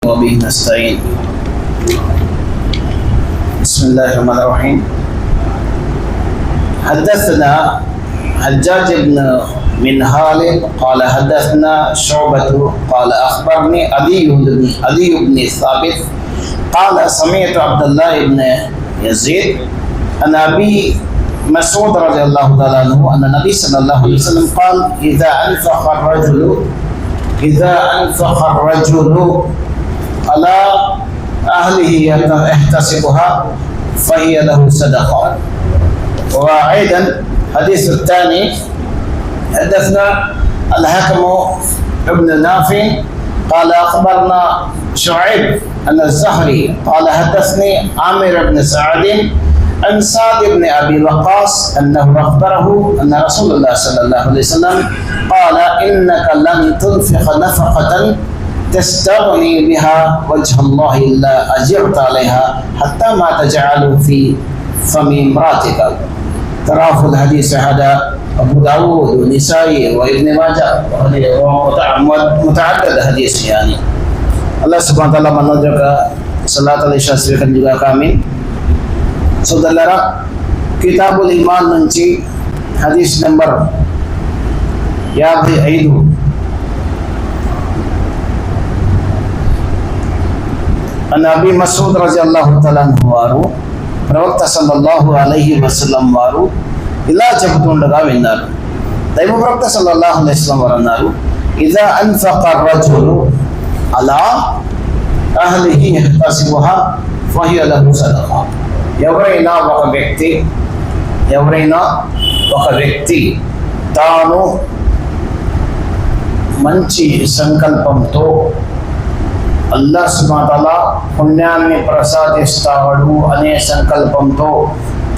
وبه نستعين. بسم الله الرحمن الرحيم. حدثنا حجاج بن منهال قال حدثنا شعبة قال أخبرني عدي بن ثابت قال سمعت عبد الله بن يزيد عن أبي مسعود رضي الله تعالى عنه أن النبي صلى الله عليه وسلم قال إذا أنفق الرجل على أهله يحتسبها فهي له صدقة. وأيضا الحديث الثاني حدثنا الحكم ابن نافع قال أخبرنا شعيب أن الزهري قال حدثني عامر بن سعد عن سعد بن أبي وقاص أنه أخبره أن رسول الله صلى الله عليه وسلم قال إنك لن تنفق نفقة تستغني بها وجه الله إلا أجرت عليها حتى ما تجعل في فم امرأتك. تراه الحديث هذا أبو داود والنسائي وابن ماجه ومتعدد حديث يعني. Allah subhanahu wa ta'ala menunjukkan salat al-isya serikan juga kami. Saudara, Kitabul Iman నుంచి hadis number 55. Nabi Mas'ud radhiyallahu ta'ala anhu వారు ప్రవక్త సల్లల్లాహు అలైహి వసల్లం వారు ఇలా చెబుతుండగా విన్నారు. దైవ ప్రవక్త సల్లల్లాహు అలైహి వసల్లం వారు అన్నారు, ఇదా అన్ఫక రజులు అలా అహ్లిహి యహ్తసిబుహా ఫహియ లహు సదఖా. ఎవరైనా ఒక వ్యక్తి తాను మంచి సంకల్పంతో అల్లాహ్ సుబ్హానహు వ తఆలా పుణ్యాన్ని ప్రసాదిస్తాడు అనే సంకల్పంతో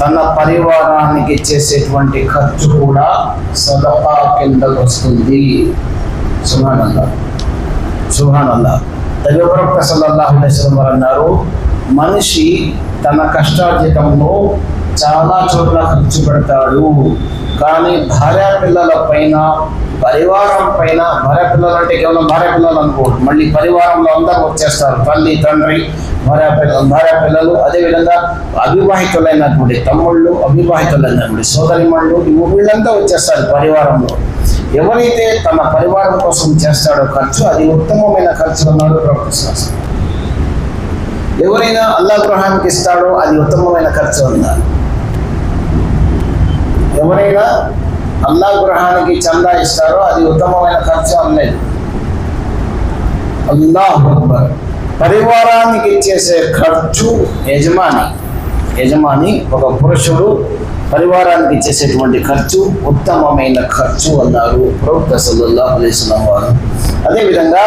తన పరివారానికి చేసేటువంటి ఖర్చు కూడా సదకా కిందకు వస్తుంది. సుబ్హానల్లాహ్. దైవ ప్రవక్త సల్లల్లాహు అలైహి వసల్లం వారు అన్నారు, మనిషి తన కష్టార్జితంలో చాలా చోట్ల ఖర్చు పెడతాడు, కానీ భార్య పిల్లల పైన, పరివారం పైన, భార్య పిల్లలు అంటే కేవలం భార్య పిల్లలు అనుకోండి, మళ్ళీ పరివారంలో అందరూ వచ్చేస్తారు, తల్లి తండ్రి భార్య పిల్లలు, అదేవిధంగా అవివాహితులైనటువంటి తమ్ముళ్ళు, అవివాహితులైనటువంటి సోదరిమణులు, వీళ్ళంతా వచ్చేస్తారు పరివారంలో. ఎవరైతే తన పరివారం కోసం చేస్తాడో ఖర్చు, అది ఉత్తమమైన ఖర్చు అన్నాడు ప్రవక్త. ఎవరైనా అల్లాహ్ గృహానికి ఇస్తాడో అది ఉత్తమమైన ఖర్చు అన్నారు. ఎవరైనా అల్లాహ్ గృహానికి చందా ఇస్తారో అది ఉత్తమమైన ఖర్చు అనలేదు. అల్లాహు అక్బర్. పరివారానికి చేసే ఖర్చు యజమాని ఒక పురుషుడు పరివారానికి చేసేటువంటి ఖర్చు ఉత్తమమైన ఖర్చు అన్నారు ప్రవక్త సల్లల్లాహు అలైహి వసల్లం వారు. అదేవిధంగా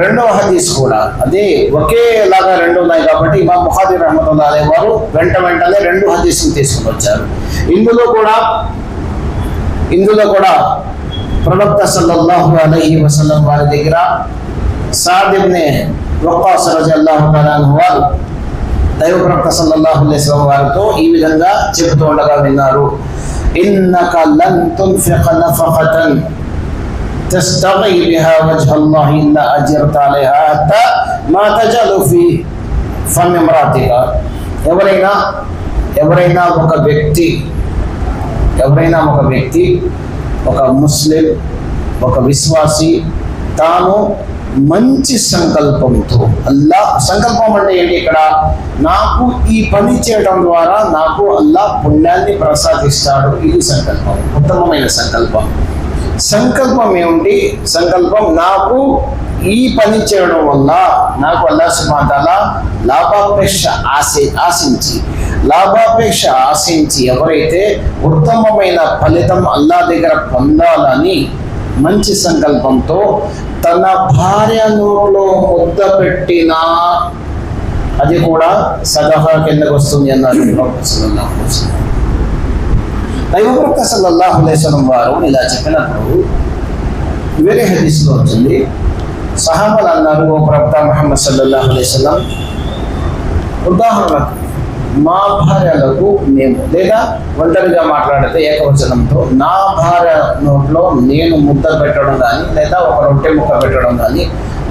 రెండవ హదీస్ కూడా ఒకేలాగా రెండు ఉన్నాయి కాబట్టి ఇమాం బుఖారీ రహ్మతుల్లాహి అలైహి వారు వెంటనే రెండు హదీసులు తీసుకుని వచ్చారు. ఇందులో కూడా ప్రవక్త సల్లల్లాహు అలైహి వసల్లం వారి దగ్గర సఅద్ ఇబ్న్ వక్కాస్ రలియల్లాహు తఆలా అన్హు వారు దైవ ప్రవక్త సల్లల్లాహు అలైహి వసల్లం వారితో ఈ విధంగా చెబుతూ ఉండగా విన్నారు, ఇన్నక లన్ తున్ఫిక నఫఖతన్ తస్తగీ బిహా వజ్హల్లాహి ఇల్లా అజ్రత అలైహా హత్తా మా తజలు ఫీ ఫమ్ ఇమ్రాతిక. ఎవరైనా ఒక వ్యక్తి ఒక ముస్లిం, ఒక విశ్వాసి తాను మంచి సంకల్పంతో, సంకల్పం అంటే ఏంటి ఇక్కడ, నాకు ఈ పని చేయడం ద్వారా నాకు అల్లాహ్ పుణ్యాన్ని ప్రసాదిస్తాడు, ఇది సంకల్పం, ఉత్తమమైన సంకల్పం. సంకల్పం ఏమిటి? సంకల్పం నాకు ఈ పని చేయడం వల్ల నాకు అల్లాహ్ సుబ్హానహు వ తఆలా లాభాపేక్ష ఆశించి ఎవరైతే ఉత్తమమైన ఫలితం అల్లాహ్ దగ్గర పొందాలని మంచి సంకల్పంతో తన భార్య నోట్లో ముద్ద పెట్టినా అది కూడా సదకా కిందకు వస్తుంది అన్నారు దైవ ప్రవక్త సల్లల్లాహు అలైహి వసల్లం వారు. ఇలా చెప్పినప్పుడు వేరే హదీస్లో వచ్చింది, సహాబాలు అన్నారు, ఓ ప్రవక్త ముహమ్మద్ సల్లల్లాహు అలైహి వసల్లం, ఉదాహరణకు మా భార్యలకు మేము, లేదా ఒంటరిగా మాట్లాడితే ఏకవచనంతో నా భార్య నోట్లో నేను ముద్ద పెట్టడం కానీ, లేదా ఒక రొట్టె ముక్క పెట్టడం కానీ,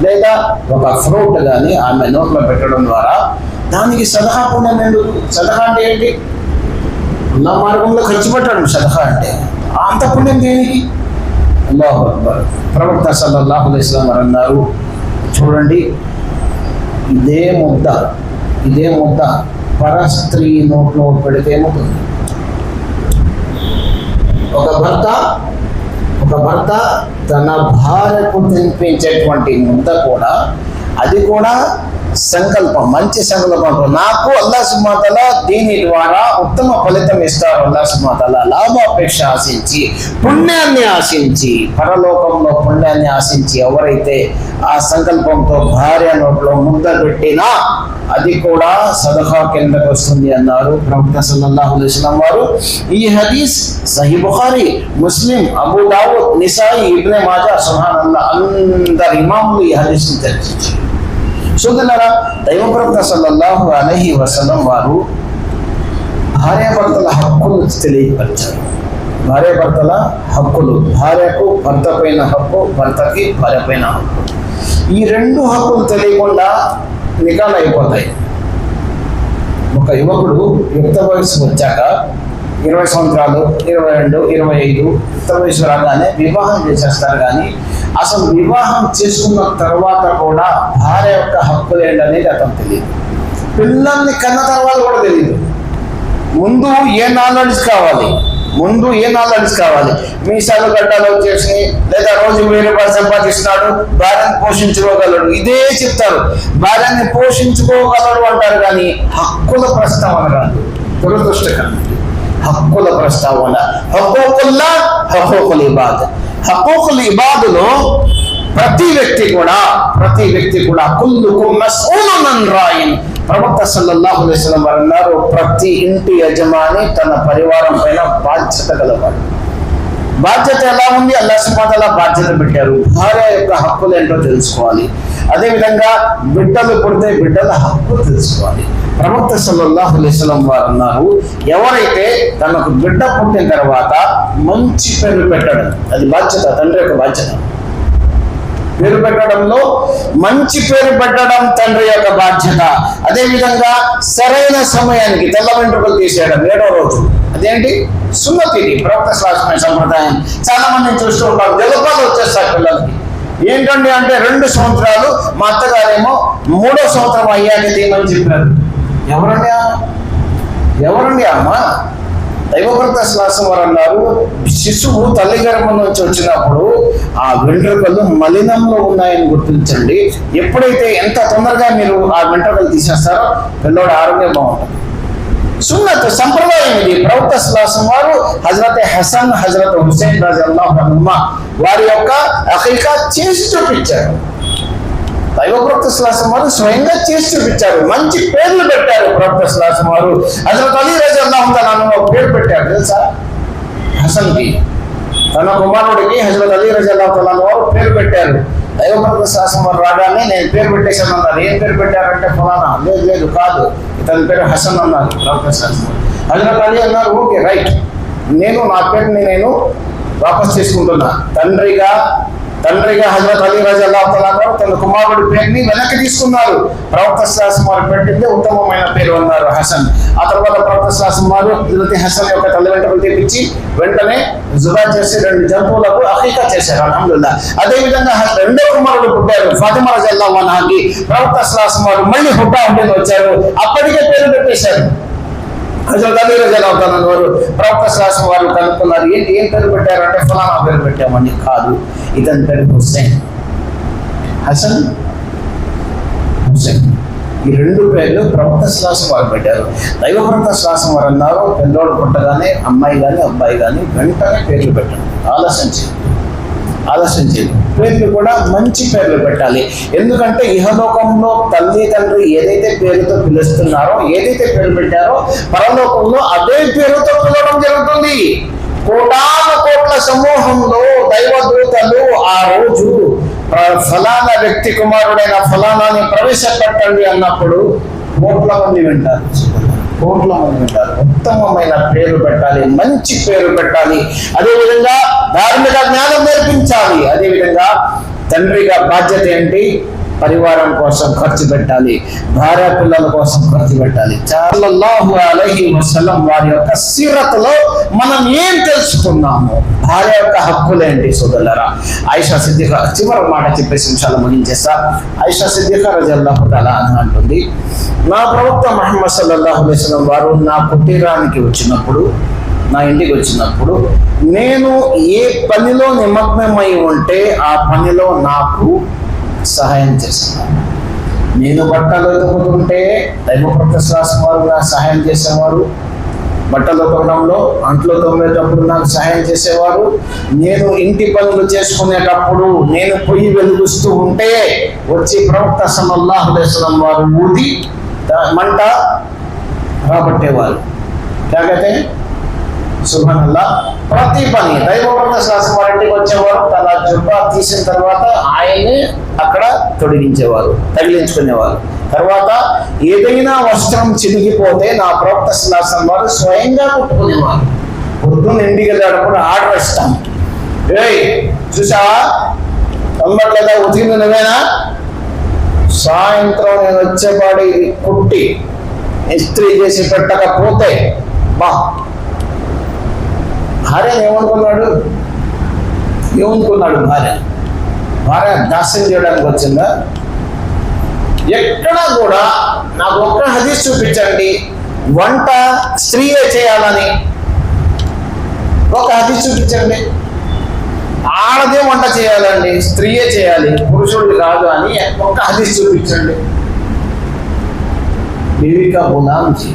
లేదా ఒక ఫ్రూట్ కానీ ఆమె నోట్లో పెట్టడం ద్వారా దానికి సదహా పుణ్యం ఎందుకు? సదహా అంటే ఏంటి? ఉన్న మార్గంలో ఖర్చు పెట్టడం సదహా అంటే. అంత పుణ్యం దేనికి? అల్లాహు అక్బర్. ప్రవక్త సల్లల్లాహు అలైహి వసల్లం అన్నారు, చూడండి, ఇదే ముద్ద పరస్త్రీ నోట్లో పెడితే ఏమవుతుంది? ఒక భర్త తన భార్యకు తినిపించేటువంటి ముద్ద కూడా, అది కూడా సంకల్పం, మంచి సంకల్పంతో నాకు అల్లాహ్ సుబ్హానహు వ తఆలా దీని ద్వారా ఉత్తమ ఫలితం ఇస్తారు, అల్లాహ్ సుబ్హానహు వ తఆలా లాభాపేక్ష ఆశించి, పుణ్యాన్ని ఆశించి, పరలోకంలో పుణ్యాన్ని ఆశించి ఎవరైతే ఆ సంకల్పంతో భార్య నోట్లో ముద్ద పెట్టినా అది కూడా సదఖా కిందకు వస్తుంది అన్నారు ప్రవక్త సల్లల్లాహు అలైహి వసల్లం వారు. ఈ హదీస్ సహీ బుఖారీ, ముస్లిం, అబూ దావూద్, నిసాయి, ఇబ్నే మాజా, సుబ్హానల్లాహ్ అందరు ఇమాములు ఈ హదీస్ని చర్చించారు. సోదరులారా, దైవ ప్రవక్త సల్లల్లాహు అలైహి వసల్లం వారు భార్యాభర్తల హక్కులు తెలియపరిచారు. భార్యాభర్తల హక్కులు, భార్యకు భర్త పైన హక్కు, భర్తకి భార్య పైన హక్కు. ఈ రెండు హక్కులు తెలియకుండా నికాలు అయిపోతాయి. ఒక యువకుడు యుక్త వయసు వచ్చాక 20 సంవత్సరాలు, 22, 25 యుక్త వయసు రాగానే వివాహం చేసేస్తారు. కానీ అసలు వివాహం చేసుకున్న తర్వాత కూడా భార్య యొక్క హక్కులు ఏంటనేది అతను తెలియదు. పిల్లల్ని కన్న తర్వాత కూడా తెలియదు. ముందు ఏ నాలెడ్జ్ కావాలి? మీసాలు గడ్డలు వచ్చేసి, లేదా రోజు 1000 రూపాయలు సంపాదిస్తున్నాడు, భార్యను పోషించుకోగలడు, ఇదే చెప్తారు. భార్యని పోషించుకోగలడు అంటారు, కానీ హక్కుల ప్రస్తావన కాదు. దురదృష్టకరం. హక్కుల ప్రస్తావన, హక్కుల్ ఇబాదులో ప్రతి వ్యక్తి కూడా కుల్లుకుం మస్ఊలున్ అన్ రాయిన్. ప్రవక్త సల్లల్లాహు అలైహి వసల్లం వారు అన్నారు, ప్రతి ఇంటి యజమాని తన పరివారం పైన బాధ్యత గలవాడు. బాధ్యత ఎలా ఉంది? అల్లాహ్ సుబ్హానహు వ తఆలా బాధ్యత పెట్టారు. భార్య యొక్క హక్కులు ఏంటో తెలుసుకోవాలి. అదేవిధంగా బిడ్డలు పుడితే బిడ్డల హక్కులు తెలుసుకోవాలి. ప్రవక్త సల్లల్లాహు అలైహి వసల్లం వారు అన్నారు, ఎవరైతే తనకు బిడ్డ పుట్టిన తర్వాత మంచి పేరు పెట్టడం, అది బాధ్యత, తండ్రి యొక్క బాధ్యత. పేరు పెట్టడంలో మంచి పేరు పెట్టడం తండ్రి యొక్క బాధ్యత. అదేవిధంగా సరైన సమయానికి తెల్ల వెంట్రుకలు తీసేయడం 7వ రోజు, అదేంటి సున్నత్. ఇది ప్రవక్త సంప్రదాయం. చాలా మందిని చూస్తూ ఉంటాం, జలపాలు వచ్చేస్తారు పిల్లలకి. ఏంటండి అంటే 2 సంవత్సరాలు, మా అత్తగారేమో 3వ సంవత్సరం అయ్యాక తీయమని చెప్పారు. ఎవరండి అమ్మ? దైవప్రవక్త శ్వాసం వారు అన్నారు, శిశువు తల్లి గర్భం నుంచి వచ్చినప్పుడు ఆ వెంట్రుకలు మలినంలో ఉన్నాయని గుర్తించండి. ఎప్పుడైతే ఎంత తొందరగా మీరు ఆ వెంట్రుకలు తీసేస్తారో పిల్లోడు ఆరోగ్యం బాగుంటుంది. సున్నత్, సంప్రదాయం ఇది. ప్రవక్త శ్వాసం వారు హజరత్ హసన్, హజరత్ హుసైన్ రజియల్లాహు అన్హుమా వారి యొక్క అఖీకా చేసి చూపించారు. దైవప్రవక్త శ్వాసం వారు స్వయంగా చేసి చూపించారు. మంచి పేర్లు పెట్టారు. ప్రవక్త శ్వాసం వారు హజరత్ అలీ రజియల్లాహు అన్హు ఒక పేరు పెట్టారు తెలుసా? హసన్కి, తన కుమారుడికి హజరత్ అలీ రజియల్లాహు అన్హు వారు పేరు పెట్టారు. దైవప్రవక్త శ్వాసం వారు రాగానే నేను పేరు పెట్టేశాను అన్నారు. ఏం పేరు పెట్టారంటే ఫలానా. లేదు కాదు, ఇతని పేరు హసన్ అన్నారు ప్రవక్త శ్వాసం వారు. హజరత్ అలీ అన్నారు, ఓకే రైట్, నేను నా పేరుని నేను వాపస్ తీసుకుంటున్నా. తండ్రిగా హజరత్ అలీ రజియల్లాహు అన్హు తన కుమారుడి పేరుని వెనక్కి తీసుకున్నారు. ప్రవక్త శ్వాసం వారు పెట్టింది ఉత్తమమైన పేరు అన్నారు, హసన్. ఆ తర్వాత ప్రవక్త శ్వాసం వారు హజరత్ హసన్ యొక్క తల్లి వెంట్రుకలు తెప్పించి వెంటనే జుబా చేసి 2 జంతువులకు అఖీకా చేశారు. అల్హమ్దులిల్లాహ్. అదేవిధంగా 2వ కుమారుడు పుట్టారు, ఫాతిమా రజియల్లాహు అన్హాకి. ప్రవక్త శ్వాసం వారు మళ్ళీ హుటాహుటిన వచ్చారు, అప్పటికే పేరు పెట్టేశారు. హజరత్ అలీ రజియల్లాహు అన్హు వారు ప్రవక్త శ్వాసం వారు కనుక్కున్నారు, ఏం పేరు పెట్టారంటే ఫలానా పేరు పెట్టామని. కాదు, ఇతని పేరు హుస్సేన్. హసన్, హుస్సేన్, ఈ 2 పేర్లు ప్రవక్త శ్వాసం వారు పెట్టారు. దైవప్రవక్త శ్వాసం వారు అన్నారు, పిల్లోడు పుట్టగానే అమ్మాయి కానీ అబ్బాయి కానీ వెంటనే పేర్లు పెట్టండి, ఆలస్యం చేయదు. పేర్లు కూడా మంచి పేర్లు పెట్టాలి. ఎందుకంటే ఇహలోకంలో తల్లి తండ్రి ఏదైతే పేరుతో పిలుస్తున్నారో, ఏదైతే పేరు పెట్టారో, పరలోకంలో అదే పేరుతో పిలవడం జరుగుతుంది. కోట్ల సమూహంలో దైవదూతలు ఆ రోజు ఫలానా వ్యక్తి కుమారుడైన ఫలానాని ప్రవేశపెట్టండి అన్నప్పుడు కోట్ల మంది వింటారు. ఉత్తమమైన పేరు పెట్టాలి, మంచి పేరు పెట్టాలి. అదేవిధంగా ధార్మిక జ్ఞానం నేర్పించాలి. అదేవిధంగా తండ్రిగా బాధ్యత ఏంటి? పరివారం కోసం ఖర్చు పెట్టాలి, భార్య పిల్లల కోసం ఖర్చు పెట్టాలి. సల్లల్లాహు అలైహి వసల్లం వారి యొక్క సీరత్లో మనం ఏం తెలుసుకున్నాము? భార్య యొక్క హక్కులేంటి సోదరులారా? ఆయిషా సిద్దిఖా, చివరి మాట చెప్పేసి నిమిషాలు ముగించేస్తా. ఆయిషా సిద్దిఖా రజల్లాహు తఆలా అన్హా అంటుంది, నా ప్రవక్త ముహమ్మద్ సల్లల్లాహు అలైహి వసల్లం వారు నా కుటీరానికి వచ్చినప్పుడు, నా ఇంటికి వచ్చినప్పుడు, నేను ఏ పనిలో నిమగ్నమై ఉంటే ఆ పనిలో నాకు సహాయం చేస్తున్నారు. నేను బట్టలు ఉతుకుతుంటే దైవప్రవక్త సల్లల్లాహు అలైహి వసల్లం సహాయం చేసేవారు. బట్టలు ఉతకడంలో, అంట్లు తోమేటప్పుడు నాకు సహాయం చేసేవారు. నేను ఇంటి పనులు చేసుకునేటప్పుడు నేను పొయ్యి వెలుగుస్తూ ఉంటే వచ్చి ప్రవక్త సల్లల్లాహు అలైహి వసల్లం వారు ఊది మంట రాబట్టేవారు. కాకపోతే సుబ్హానల్లాహ్, ప్రతి పని దైవప్రవక్త సల్లల్లాహు అలైహి వసల్లం ఇంటికి వచ్చేవారు. తల జుబ్బా తీసిన తర్వాత ఆయనే అక్కడ తొడిగించేవారు, తగిలించుకునేవారు. తర్వాత ఏదైనా వస్త్రం చిరిగిపోతే నా ప్రవక్త సల్లల్లాహు అలైహి వసల్లం వారు స్వయంగా కుట్టుకునేవారు. పొద్దున్న ఇంటికి వెళ్ళేటప్పుడు ఆర్డర్ ఇస్తాం, ఏయ్ చూసావా కనబడలేదా, ఉతికింది నువ్వేనా? సాయంత్రం నేను వచ్చేపాడు ఇది కుట్టి ఇస్త్రీ చేసి పెట్టకపోతే బా. భార్య ఏమనుకున్నాడు? భార్య దాస్యం చేయడానికి వచ్చిందా? ఎక్కడా కూడా నాకు ఒక్క హదీస్ చూపించండి వంట స్త్రీయే చేయాలని. ఒక హదీస్ చూపించండి. ఆడదే వంట చేయాలండి, స్త్రీయే చేయాలి, పురుషుడు కాదు అని ఒక్క హదీస్ చూపించండి. బీవికా గులాం జీ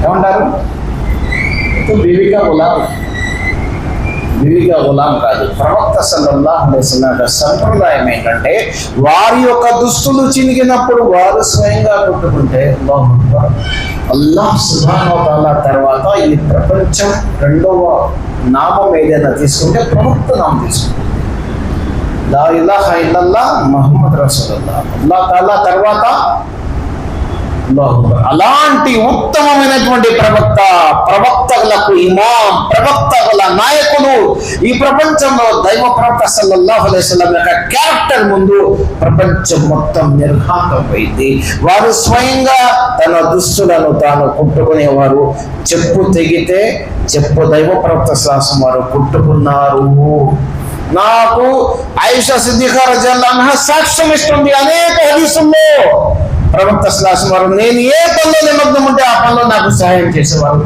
ఏమంటారు? బీవికా గులాం కాదు. ప్రవక్త సల్లల్లాహు అలైహి వసల్లం సంప్రదాయం ఏంటంటే వారి యొక్క దుస్తులు చినిగినప్పుడు వారు స్వయంగా కుట్టుకుంటే అల్లాహ్ సుబ్హానహు వ తఆలా తర్వాత ఈ ప్రపంచం రెండవ నామం ఏదైనా తీసుకుంటే ప్రవక్త నామం తీసుకుంటే లా ఇలాహా ఇల్లల్లాహ్ ముహమ్మద్ రసూలుల్లాహ్. అల్లాహ్ తాలా తర్వాత అలాంటి ఉత్తమమైనటువంటి ప్రవక్తలకు ఇమాం, ప్రవక్తల నాయకులు ఈ ప్రపంచంలో దైవ ప్రవక్త సల్లల్లాహు అలైహి వసల్లం యొక్క క్యారెక్టర్ ముందు ప్రపంచం మొత్తం నిర్ఘాంతమైంది. వారు స్వయంగా తన దుస్తులను తాను కుట్టుకునేవారు. చెప్పు తెగితే చెప్పు దైవ ప్రవక్త సల్లల్లాహు అలైహి వసల్లం వారు కుట్టుకున్నారు. నాకు ఆయిషా సిద్దిఖా రజల్లాహు అన్హా సాక్ష్యం ఇస్తుంది. అనేక హదీసుల్లో ప్రవక్త సల్లల్లాహు అలైహి వసల్లం నేను ఏ పనిలో నిమగ్నం ఉంటే ఆ పనిలో నాకు సహాయం చేసేవారు.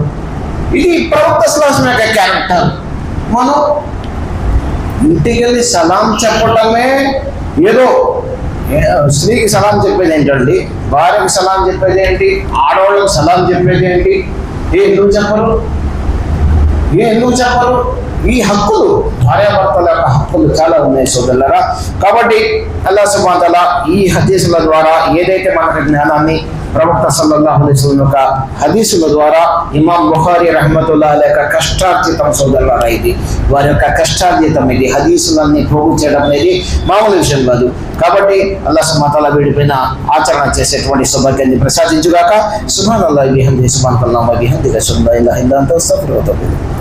ఇది ప్రవక్త సల్లల్లాహు అలైహి వసల్లం యొక్క క్యారెక్టర్. మనం ఇంటికి వెళ్ళి సలాం చెప్పటమే ఏదో, స్త్రీకి సలాం చెప్పేది ఏంటండి, భార్యకి సలాం చెప్పేది ఏంటి, ఆడవాళ్ళకి సలాం చెప్పేది ఏంటి? ఎందుకు చెప్పరు? ఈ హక్కులు, భార్యాభర్తల యొక్క హక్కులు చాలా ఉన్నాయి సోదరులారా. కాబట్టి అల్లాహ్ సుబ్హానహు వ తఆలా ఈ హదీసుల ద్వారా ఏదైతే మనకు జ్ఞానాన్ని ప్రవక్త సల్లల్లాహు అలైహి వసల్లం యొక్క హదీసుల ద్వారా ఇమాం బుఖారీ రహ్మతుల్లాహి అలైహి యొక్క కష్టార్జితం సోదరులారా, ఇది వారి యొక్క కష్టార్జితం. ఇది హదీసులన్నీ పోగు చేయడం అనేది మామూలు విషయం కాదు. కాబట్టి అల్లాహ్ సుబ్హానహు వ తఆలా వీడిపైన ఆచరణ చేసేటువంటి సౌభాగ్యాన్ని ప్రసాదించుగాక. సుబ్హానల్లాహి బిహమ్దిహి సుబ్హానకల్లాహుమ్మ బిహమ్దిక అష్హదు అన్ లా ఇలాహా ఇల్లా అంత అస్తగ్ఫిరుక వ అతూబు ఇలైక్.